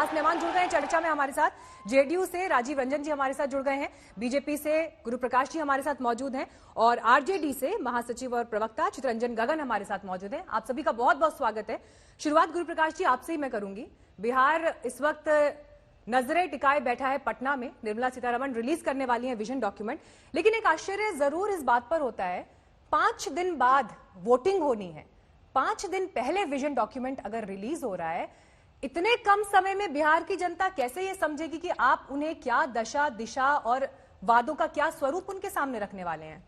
खास मेहमान जुड़ गए हैं चर्चा में हमारे साथ। जेडीयू से राजीव रंजन जी हमारे साथ जुड़ गए हैं, बीजेपी से गुरु प्रकाश जी हमारे साथ मौजूद हैं और आरजेडी से महासचिव और प्रवक्ता चितरंजन गगन हमारे साथ मौजूद हैं। आप सभी का बहुत बहुत स्वागत है। शुरुआत गुरु प्रकाश जी आपसे ही मैं करूंगी। बिहार इस वक्त नजरें टिकाए बैठा है पटना में। निर्मला सीतारमण रिलीज करने वाली है विजन डॉक्यूमेंट, लेकिन एक आश्चर्य जरूर इस बात पर होता है 5 दिन बाद वोटिंग होनी है। 5 दिन पहले विजन डॉक्यूमेंट अगर रिलीज हो रहा है, इतने कम समय में बिहार की जनता कैसे ये समझेगी कि आप उन्हें क्या दशा दिशा और वादों का क्या स्वरूप उनके सामने रखने वाले हैं?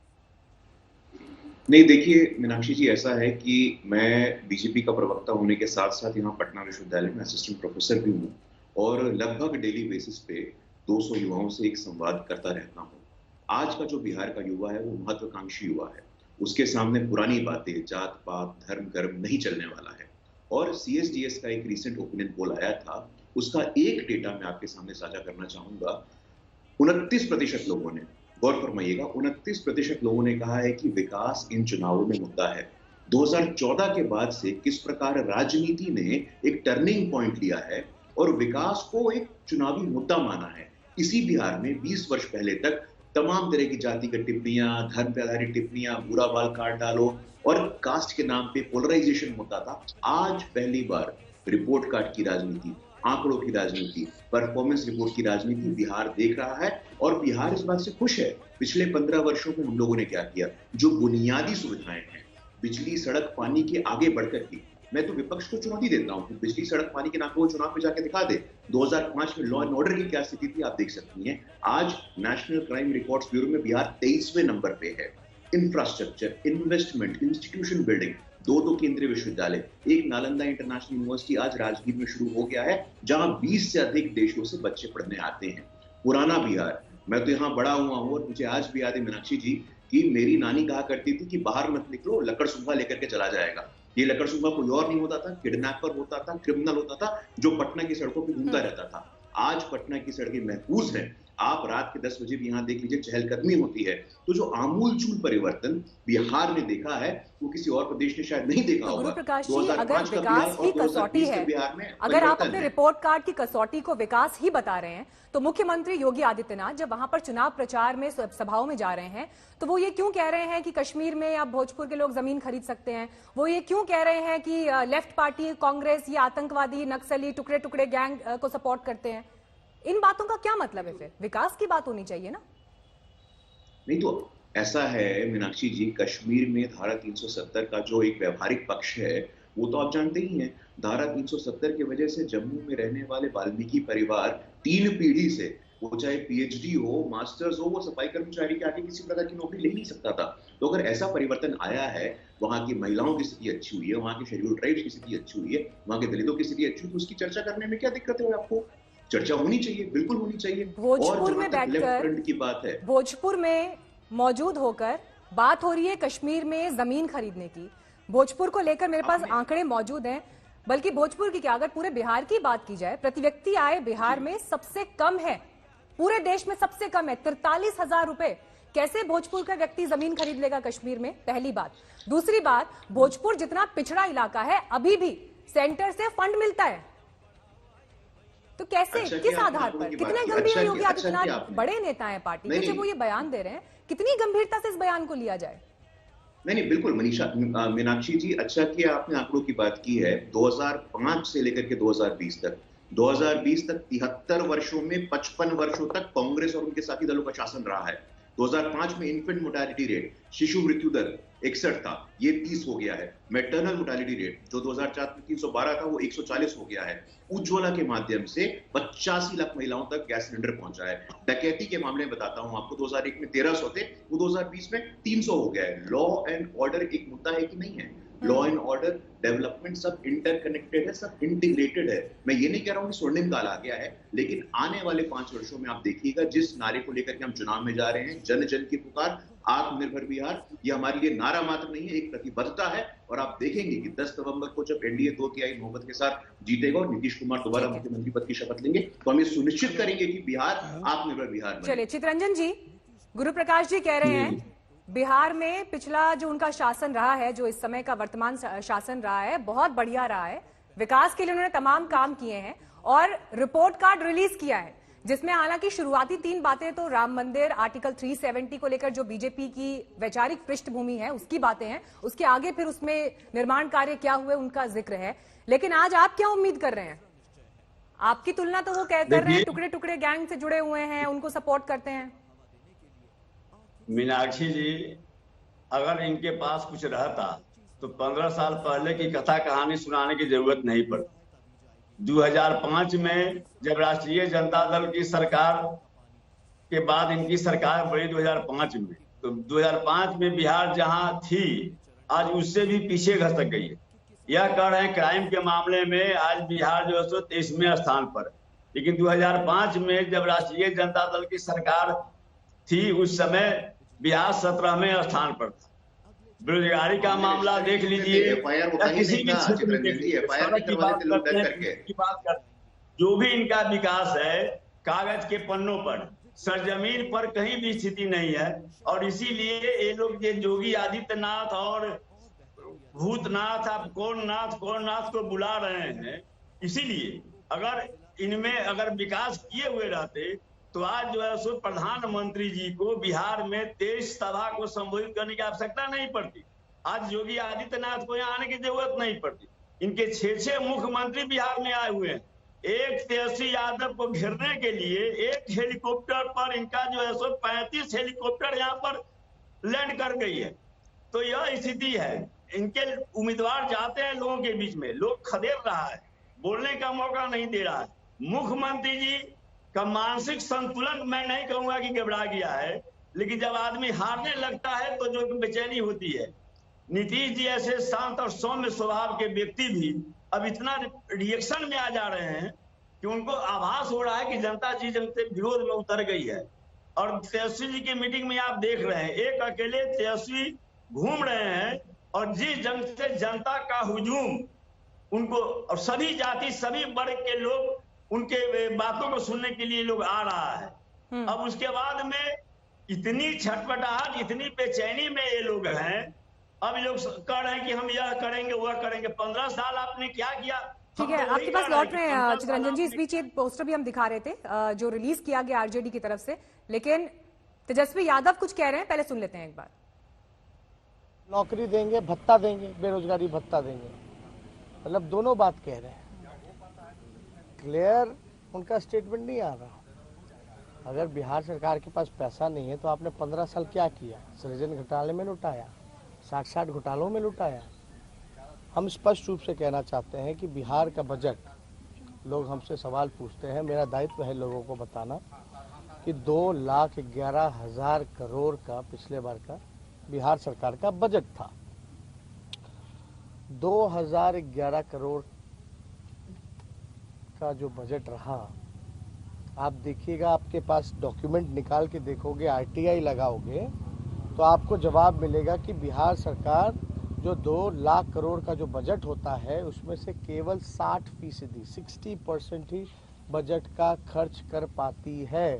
नहीं, देखिए मीनाक्षी जी, ऐसा है कि मैं बीजेपी का प्रवक्ता होने के साथ साथ यहाँ पटना विश्वविद्यालय में असिस्टेंट प्रोफेसर भी हूँ और लगभग डेली बेसिस पे 200 युवाओं से एक संवाद करता रहता हूँ। आज का जो बिहार का युवा है वो महत्वाकांक्षी युवा है। उसके सामने पुरानी बातें, जात पात धर्म कर्म नहीं चलने वाला है। और CSDS का एक रिसेंट ओपिनियन पोल आया था, उसका एक डेटा मैं आपके सामने साझा करना चाहूंगा। 29% लोगों ने, गौर फरमाइएगा, 29% लोगों ने कहा है कि विकास इन चुनावों में मुद्दा है। 2014 के बाद से किस प्रकार राजनीति ने एक टर्निंग पॉइंट लिया है और विकास को एक चुनावी मुद्दा माना है। इसी बिहार में 20 वर्ष पहले तक तमाम तरह की जातिगत टिप्पणियां, धर्म पे आधारित टिप्पणियां, बुरा बाल काट डालो और कास्ट के नाम पे पोलराइजेशन होता था। आज पहली बार रिपोर्ट कार्ड की राजनीति, आंकड़ों की राजनीति, परफॉर्मेंस रिपोर्ट की राजनीति बिहार देख रहा है और बिहार इस बात से खुश है। पिछले 15 वर्षों में हम लोगों ने क्या किया? जो बुनियादी सुविधाएं हैं, बिजली सड़क पानी के आगे बढ़कर की। मैं तो विपक्ष को चुनौती देता हूं कि बिजली सड़क पानी के नाम पर वो चुनाव में जाके दिखा दे। 2005 में लॉ एंड ऑर्डर की क्या स्थिति थी आप देख सकती हैं। आज नेशनल क्राइम रिकॉर्ड्स ब्यूरो में बिहार 23वें नंबर पे है। इंफ्रास्ट्रक्चर, इन्वेस्टमेंट, इंस्टीट्यूशन बिल्डिंग, दो केंद्रीय विश्वविद्यालय, एक नालंदा इंटरनेशनल यूनिवर्सिटी आज राजगीर में शुरू हो गया है, जहां 20 से अधिक देशों से बच्चे पढ़ने आते हैं। पुराना बिहार, मैं तो यहाँ बड़ा हुआ हूँ और मुझे आज भी याद है मीनाक्षी जी कि मेरी नानी कहा करती थी कि बाहर मत निकलो, लकड़ सूंघा लेकर के चला जाएगा। ये लकड़ सूंघा कोई और नहीं होता था, किडनैपर होता था, क्रिमिनल होता था, जो पटना की सड़कों पर घूमता रहता था। आज पटना की सड़कें महफूज हैं। आप रात के 10 बजे भी यहाँ देख लीजिए, चहलकदमी होती है। तो जो आमूलचूल परिवर्तन बिहार ने देखा है वो किसी और प्रदेश ने शायद नहीं देखा होगा। गुरु प्रकाश जी, अगर विकास की कसौटी है, अगर आप अपने रिपोर्ट कार्ड की कसौटी को विकास ही बता रहे हैं, तो मुख्यमंत्री योगी आदित्यनाथ जब वहां पर चुनाव प्रचार में सभाओं में जा रहे हैं तो वो ये क्यों कह रहे हैं कि कश्मीर में या भोजपुर के लोग जमीन खरीद सकते हैं? वो ये क्यों कह रहे हैं कि लेफ्ट पार्टी कांग्रेस ये आतंकवादी, नक्सली, टुकड़े टुकड़े गैंग को सपोर्ट करते हैं? इन बातों का क्या मतलब है? फिर विकास की बात होनी चाहिए ना। नहीं तो ऐसा है मीनाक्षी जी, कश्मीर में धारा 370 का जो एक व्यवहारिक पक्ष है वो तो आप जानते ही हैं। धारा 370 की वजह से जम्मू में रहने वाले वाल्मीकि परिवार 3 पीढ़ी से, वो चाहे PhD हो, मास्टर्स हो, वो सफाई कर्मचारी के आगे किसी प्रकार की नौकरी ले नहीं सकता था। तो अगर ऐसा परिवर्तन आया है, वहां की महिलाओं की स्थिति अच्छी हुई है, वहां के शेड्यूल ट्राइब्स की स्थिति अच्छी हुई है, वहां के दलितों की स्थिति अच्छी हुई, तो उसकी चर्चा करने में क्या दिक्कत है? आपको चर्चा होनी चाहिए, बिल्कुल होनी चाहिए। भोजपुर में बैठकर की बात है, भोजपुर में मौजूद होकर बात हो रही है कश्मीर में जमीन खरीदने की। भोजपुर को लेकर मेरे पास आंकड़े मौजूद हैं, बल्कि भोजपुर की क्या, अगर पूरे बिहार की बात की जाए, प्रति व्यक्ति आय बिहार में सबसे कम है, पूरे देश में सबसे कम है, 43,000 रुपए। कैसे भोजपुर का व्यक्ति जमीन खरीद लेगा कश्मीर में? पहली बात। दूसरी बात, भोजपुर जितना पिछड़ा इलाका है, अभी भी सेंटर से फंड मिलता है। तो कैसे, किस आधार पर? कितने गंभीर है योगी आदित्यनाथ? बड़े नेता हैं पार्टी के, जब वो ये बयान दे रहे हैं, कितनी गंभीरता से इस बयान को लिया जाए? नहीं, बिल्कुल मीनाक्षी जी, अच्छा किया आपने आंकड़ों की बात की है। 2005 से लेकर के 2020 तक 73 वर्षों में 55 वर्षों तक कांग्रेस और उनके साथी दलों का शासन रहा है। 2005 में इन्फेंट मोर्टेलिटी रेट, शिशु मृत्यु दर 61 था, ये 30 हो गया है। मैटरनल मोर्टेलिटी रेट जो 2004 में 312 था, वो 140 हो गया है। उज्ज्वला के माध्यम से 85 लाख महिलाओं तक गैस सिलेंडर पहुंचा है। डकैती के मामले में बताता हूं आपको, 2001 में 1300 थे, वो 2020 में 300 हो गया है। लॉ एंड ऑर्डर एक मुद्दा है कि नहीं है? लॉ एंड ऑर्डर, डेवलपमेंट सब इंटरकनेक्टेड है, सब इंटीग्रेटेड है। मैं ये नहीं कह रहा हूं कि स्वर्णिम काल आ गया है, लेकिन आने वाले 5 वर्षों में आप देखिएगा, जिस नारे को लेकर के हम चुनाव में जा रहे हैं, जन जन की पुकार, आत्मनिर्भर बिहार, ये हमारे लिए नारा मात्र नहीं है, एक प्रतिबद्धता है। और आप देखेंगे कि 10 नवंबर को जब NDA 2 की आई नौबत के साथ जीतेगा और नीतीश कुमार दोबारा मुख्यमंत्री पद की शपथ लेंगे, तो हम ये सुनिश्चित करेंगे कि बिहार आत्मनिर्भर बिहार बने। चलिए चितरंजन जी, गुरु प्रकाश जी कह रहे हैं बिहार में पिछला जो उनका शासन रहा है, जो इस समय का वर्तमान शासन रहा है, बहुत बढ़िया रहा है, विकास के लिए उन्होंने तमाम काम किए हैं और रिपोर्ट कार्ड रिलीज किया है, जिसमें हालांकि शुरुआती 3 बातें तो राम मंदिर, आर्टिकल 370 को लेकर जो बीजेपी की वैचारिक पृष्ठभूमि है उसकी बातें हैं, उसके आगे फिर उसमें निर्माण कार्य क्या हुए उनका जिक्र है। लेकिन आज आप क्या उम्मीद कर रहे हैं? आपकी तुलना तो वो कर रहे हैं टुकड़े टुकड़े गैंग से जुड़े हुए हैं, उनको सपोर्ट करते हैं। मीनाक्षी जी, अगर इनके पास कुछ रहता तो 15 साल पहले की कथा कहानी सुनाने की जरूरत नहीं पड़ती। 2005 में जब राष्ट्रीय जनता दल की सरकार के बाद इनकी सरकार बनी 2005 में, तो 2005 में बिहार जहां थी आज उससे भी पीछे घसक गई है। यह कह रहे हैं क्राइम के मामले में आज बिहार जो है 23वें स्थान पर है, लेकिन 2005 में जब राष्ट्रीय जनता दल की सरकार थी उस समय बिहार 17वें स्थान पर था। बेरोजगारी का मामला देख लीजिए, किसी भी क्षेत्र की बात करते, जो भी इनका विकास है कागज के पन्नों पर, सरजमीन पर कहीं भी स्थिति नहीं है। और इसीलिए ये लोग ये योगी आदित्यनाथ और भूतनाथ, आप कौन नाथ को बुला रहे हैं। इसीलिए अगर इनमें अगर विकास किए हुए रहते तो आज जो है सो प्रधानमंत्री जी को बिहार में 23 सभा को संबोधित करने की आवश्यकता नहीं पड़ती। आज योगी आदित्यनाथ को यहाँ आने की जरूरत नहीं पड़ती। इनके 6 मुख्यमंत्री बिहार में आए हुए हैं। एक तेजस्वी यादव को घेरने के लिए एक हेलीकॉप्टर पर इनका जो है सो 35 हेलीकॉप्टर यहाँ पर लैंड कर गई है। तो यह स्थिति है। इनके उम्मीदवार जाते हैं लोगों के बीच में, लोग खदेड़ रहा है, बोलने का मौका नहीं दे रहा है। मुख्यमंत्री जी का मानसिक संतुलन मैं नहीं कहूंगा कि गड़बड़ा गया है, लेकिन जब आदमी हारने लगता है तो जो बेचैनी होती है। नीतीश जी ऐसे शांत और सौम्य स्वभाव के व्यक्ति भी अब इतना रिएक्शन में आ जा रहे हैं कि उनको आभास हो रहा है कि जनता जी जनता विरोध में उतर गई है। और तेजस्वी जी की मीटिंग में आप देख रहे हैं, एक अकेले तेजस्वी घूम रहे हैं और जिस जंग से जनता का हुजूम उनको, और सभी जाति सभी वर्ग के लोग उनके बातों को सुनने के लिए लोग आ रहा है। अब उसके बाद में इतनी छटपटाहट, इतनी बेचैनी में ये लोग हैं। अब लोग कह रहे हैं कि हम यह करेंगे वह करेंगे। 15 साल आपने क्या किया? ठीक है, आपके पास लौट रहे हैं चितरंजन जी। इस बीच एक पोस्टर भी हम दिखा रहे थे जो रिलीज किया गया आरजेडी की तरफ से, लेकिन तेजस्वी यादव कुछ कह रहे हैं, पहले सुन लेते हैं एक बार। नौकरी देंगे, भत्ता देंगे, बेरोजगारी भत्ता देंगे, मतलब दोनों बात कह रहे हैं। क्लियर उनका स्टेटमेंट नहीं आ रहा। अगर बिहार सरकार के पास पैसा नहीं है तो आपने 15 साल क्या किया? सृजन घोटाले में लुटाया, 60 घोटालों में लुटाया। हम स्पष्ट रूप से कहना चाहते हैं कि बिहार का बजट, लोग हमसे सवाल पूछते हैं, मेरा दायित्व है लोगों को बताना कि 2,11,000 करोड़ का पिछले बार का बिहार सरकार का बजट था। 2011 करोड़ का जो बजट रहा, आप देखिएगा, आपके पास डॉक्यूमेंट निकाल के देखोगे, आरटीआई लगाओगे तो आपको जवाब मिलेगा कि बिहार सरकार जो 2 लाख करोड़ का जो बजट होता है उसमें से केवल 60% 60% ही बजट का खर्च कर पाती है,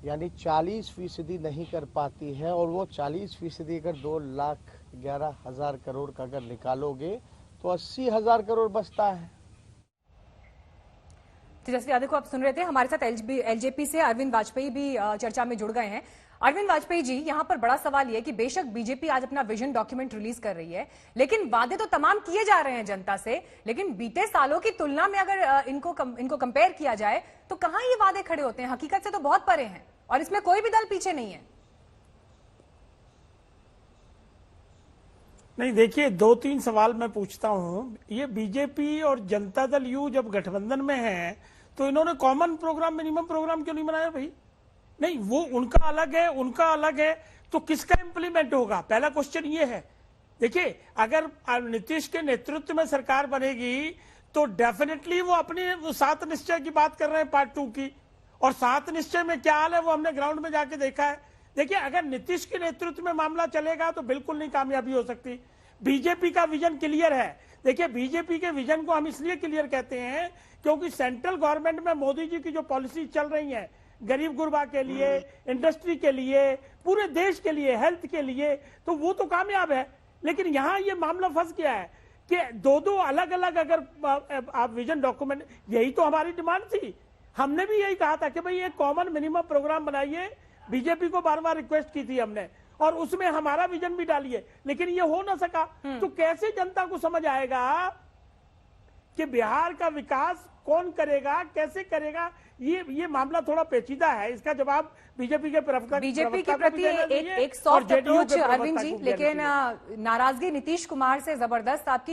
यानी 40% नहीं कर पाती है। और वो 40% अगर 2,11,000 करोड़ का अगर निकालोगे तो 80,000 करोड़ बचता है। तेजस्वी यादव को आप सुन रहे थे। हमारे साथ एलजेपी से अरविंद वाजपेयी भी चर्चा में जुड़ गए हैं। अरविंद वाजपेयी जी, यहां पर बड़ा सवाल यह कि बेशक बीजेपी आज अपना विजन डॉक्यूमेंट रिलीज कर रही है, लेकिन वादे तो तमाम किए जा रहे हैं जनता से, लेकिन बीते सालों की तुलना में अगर इनको कंपेयर किया जाए तो कहां ये वादे खड़े होते हैं? हकीकत से तो बहुत परे हैं और इसमें कोई भी दल पीछे नहीं है। नहीं, देखिए, 2-3 सवाल मैं पूछता हूं। ये बीजेपी और जनता दल यू जब गठबंधन में है तो इन्होंने कॉमन प्रोग्राम, मिनिमम प्रोग्राम क्यों नहीं बनाया भाई? नहीं, वो उनका अलग है, उनका अलग है, तो किसका इंप्लीमेंट होगा? पहला क्वेश्चन ये है। देखिए, अगर नीतीश के नेतृत्व में सरकार बनेगी तो डेफिनेटली वो अपनी 7 निश्चय की बात कर रहे हैं, पार्ट 2 की। और 7 निश्चय में क्या हाल है वो हमने ग्राउंड में जाके देखा है। देखिए, अगर नीतीश के नेतृत्व में मामला चलेगा तो बिल्कुल नहीं कामयाबी हो सकती। बीजेपी का विजन क्लियर है। देखिए, बीजेपी के विजन को हम इसलिए क्लियर कहते हैं क्योंकि सेंट्रल गवर्नमेंट में मोदी जी की जो पॉलिसी चल रही है, गरीब गुरबा के लिए, इंडस्ट्री के लिए, पूरे देश के लिए, हेल्थ के लिए, तो वो तो कामयाब है। लेकिन यहां ये मामला फंस गया है कि दो अलग अलग अगर आप विजन डॉक्यूमेंट, यही तो हमारी डिमांड थी। हमने भी यही कहा था कि भाई एक कॉमन मिनिमम प्रोग्राम बनाइए, बीजेपी को बार बार रिक्वेस्ट की थी हमने, और उसमें हमारा विजन भी डालिए, लेकिन ये हो ना सका। तो कैसे जनता को समझ आएगा कि बिहार का विकास कौन करेगा, कैसे करेगा? ये मामला थोड़ा पेचीदा है, इसका जवाब बीजेपी के बीजेपी के प्रति एक सॉफ्ट अप्रोच अरविंद जी, लेकिन नाराजगी नीतीश कुमार से जबरदस्त आपकी